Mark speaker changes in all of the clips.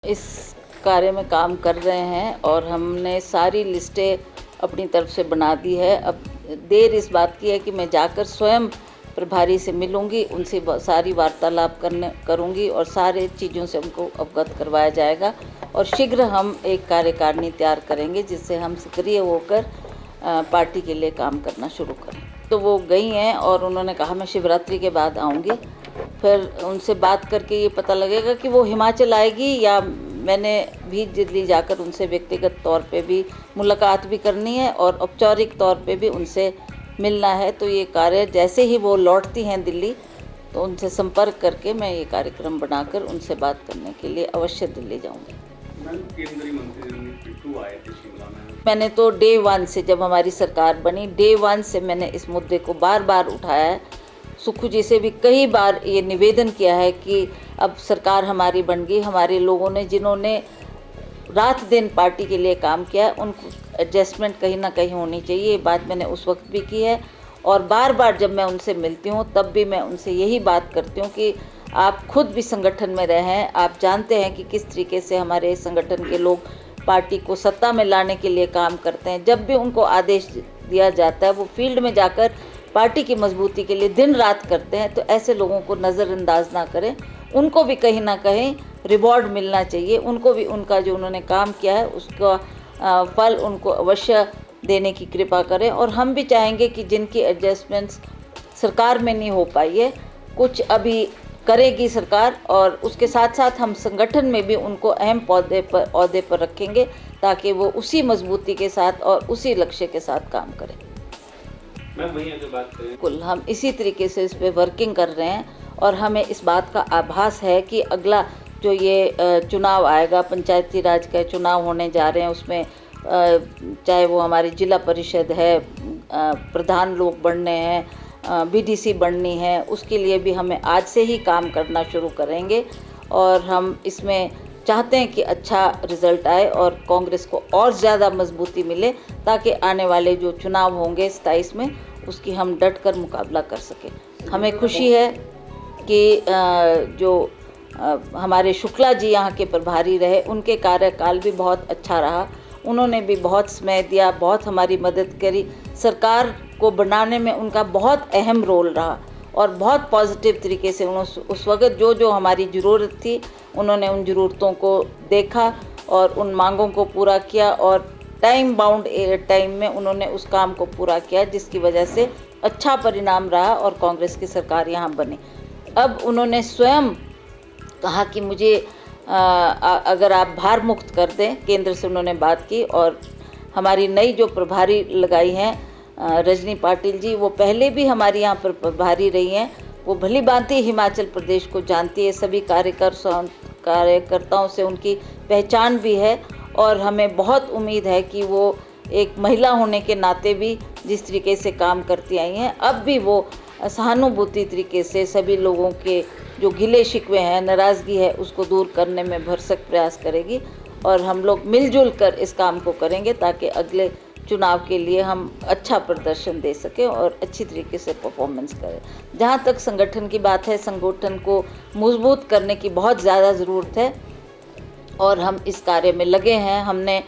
Speaker 1: इस कार्य में काम कर रहे हैं और हमने सारी लिस्टें अपनी तरफ से बना दी है। अब देर इस बात की है कि मैं जाकर स्वयं प्रभारी से मिलूंगी, उनसे सारी वार्तालाप करूंगी और सारे चीज़ों से उनको अवगत करवाया जाएगा और शीघ्र हम एक कार्यकारिणी तैयार करेंगे जिससे हम सक्रिय होकर पार्टी के लिए काम करना शुरू करें। तो वो गई हैं और उन्होंने कहा मैं शिवरात्रि के बाद आऊँगी। फिर उनसे बात करके ये पता लगेगा कि वो हिमाचल आएगी या मैंने भी दिल्ली जाकर उनसे व्यक्तिगत तौर पे भी मुलाकात भी करनी है और औपचारिक तौर पे भी उनसे मिलना है। तो ये कार्य जैसे ही वो लौटती हैं दिल्ली तो उनसे संपर्क करके मैं ये कार्यक्रम बनाकर उनसे बात करने के लिए अवश्य दिल्ली जाऊंगी।
Speaker 2: केंद्रीय मंत्री बिट्टू आए थे शिमला में।
Speaker 1: मैंने तो डे 1 से, जब हमारी सरकार बनी, डे 1 से मैंने इस मुद्दे को बार बार उठाया है। सुक्खू जी से भी कई बार ये निवेदन किया है कि अब सरकार हमारी बन गई, हमारे लोगों ने जिन्होंने रात दिन पार्टी के लिए काम किया है उनको एडजस्टमेंट कहीं ना कहीं होनी चाहिए। ये बात मैंने उस वक्त भी की है और बार बार जब मैं उनसे मिलती हूँ तब भी मैं उनसे यही बात करती हूँ कि आप खुद भी संगठन में रहे हैं, आप जानते हैं कि किस तरीके से हमारे संगठन के लोग पार्टी को सत्ता में लाने के लिए काम करते हैं। जब भी उनको आदेश दिया जाता है वो फील्ड में जाकर पार्टी की मजबूती के लिए दिन रात करते हैं। तो ऐसे लोगों को नज़रअंदाज ना करें, उनको भी कहीं ना कहीं रिवॉर्ड मिलना चाहिए। उनको भी उनका जो उन्होंने काम किया है उसका फल उनको अवश्य देने की कृपा करें। और हम भी चाहेंगे कि जिनकी एडजस्टमेंट्स सरकार में नहीं हो पाई है, कुछ अभी करेगी सरकार और उसके साथ साथ हम संगठन में भी उनको अहम ओहदे पर रखेंगे ताकि वो उसी मजबूती के साथ और उसी लक्ष्य के साथ काम करें।
Speaker 2: मैम वहीं अगर बात करें,
Speaker 1: बिल्कुल हम इसी तरीके से इस पे वर्किंग कर रहे हैं और हमें इस बात का आभास है कि अगला जो ये चुनाव आएगा, पंचायती राज के चुनाव होने जा रहे हैं, उसमें चाहे वो हमारी जिला परिषद है, प्रधान लोग बनने हैं, बीडीसी बननी है, उसके लिए भी हमें आज से ही काम करना शुरू करेंगे और हम इसमें चाहते हैं कि अच्छा रिजल्ट आए और कांग्रेस को और ज़्यादा मजबूती मिले ताकि आने वाले जो चुनाव होंगे 27 में उसकी हम डट कर मुकाबला कर सकें। हमें खुशी है कि जो हमारे शुक्ला जी यहाँ के प्रभारी रहे, उनके कार्यकाल भी बहुत अच्छा रहा। उन्होंने भी बहुत समय दिया, बहुत हमारी मदद करी, सरकार को बनाने में उनका बहुत अहम रोल रहा और बहुत पॉजिटिव तरीके से उन्होंने उस वक्त जो हमारी ज़रूरत थी उन्होंने उन ज़रूरतों को देखा और उन मांगों को पूरा किया और टाइम बाउंड टाइम में उन्होंने उस काम को पूरा किया जिसकी वजह से अच्छा परिणाम रहा और कांग्रेस की सरकार यहाँ बनी। अब उन्होंने स्वयं कहा कि मुझे अगर आप भार मुक्त कर दें, केंद्र से उन्होंने बात की और हमारी नई जो प्रभारी लगाई हैं रजनी पाटिल जी, वो पहले भी हमारी यहाँ पर प्रभारी रही हैं, वो भली भांति हिमाचल प्रदेश को जानती है, सभी कार्यकर्ताओं से उनकी पहचान भी है और हमें बहुत उम्मीद है कि वो एक महिला होने के नाते भी जिस तरीके से काम करती आई हैं, अब भी वो सहानुभूति तरीके से सभी लोगों के जो गिले शिकवे हैं, नाराज़गी है, उसको दूर करने में भरसक प्रयास करेगी और हम लोग मिलजुल कर इस काम को करेंगे ताकि अगले चुनाव के लिए हम अच्छा प्रदर्शन दे सकें और अच्छी तरीके से परफॉर्मेंस करें। जहाँ तक संगठन की बात है, संगठन को मजबूत करने की बहुत ज़्यादा ज़रूरत है और हम इस कार्य में लगे हैं। हमने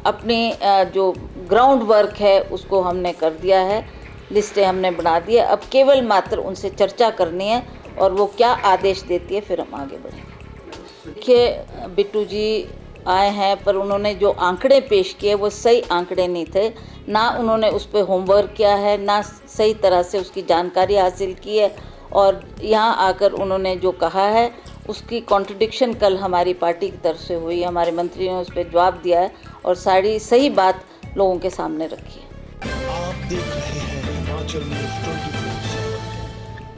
Speaker 1: अपनी जो ग्राउंड वर्क है उसको हमने कर दिया है, लिस्टें हमने बना दी है, अब केवल मात्र उनसे चर्चा करनी है और वो क्या आदेश देती है फिर हम आगे बढ़ेंगे। देखिए बिट्टू जी आए हैं पर उन्होंने जो आंकड़े पेश किए वो सही आंकड़े नहीं थे, ना उन्होंने उस पर होमवर्क किया है, ना सही तरह से उसकी जानकारी हासिल की है और यहाँ आकर उन्होंने जो कहा है उसकी कॉन्ट्रडिक्शन कल हमारी पार्टी की तरफ से हुई, हमारे मंत्री ने उस पर जवाब दिया है और सारी सही बात लोगों के सामने रखी है।
Speaker 3: आप देख रहे हैं हिमाचल न्यूज़ 24।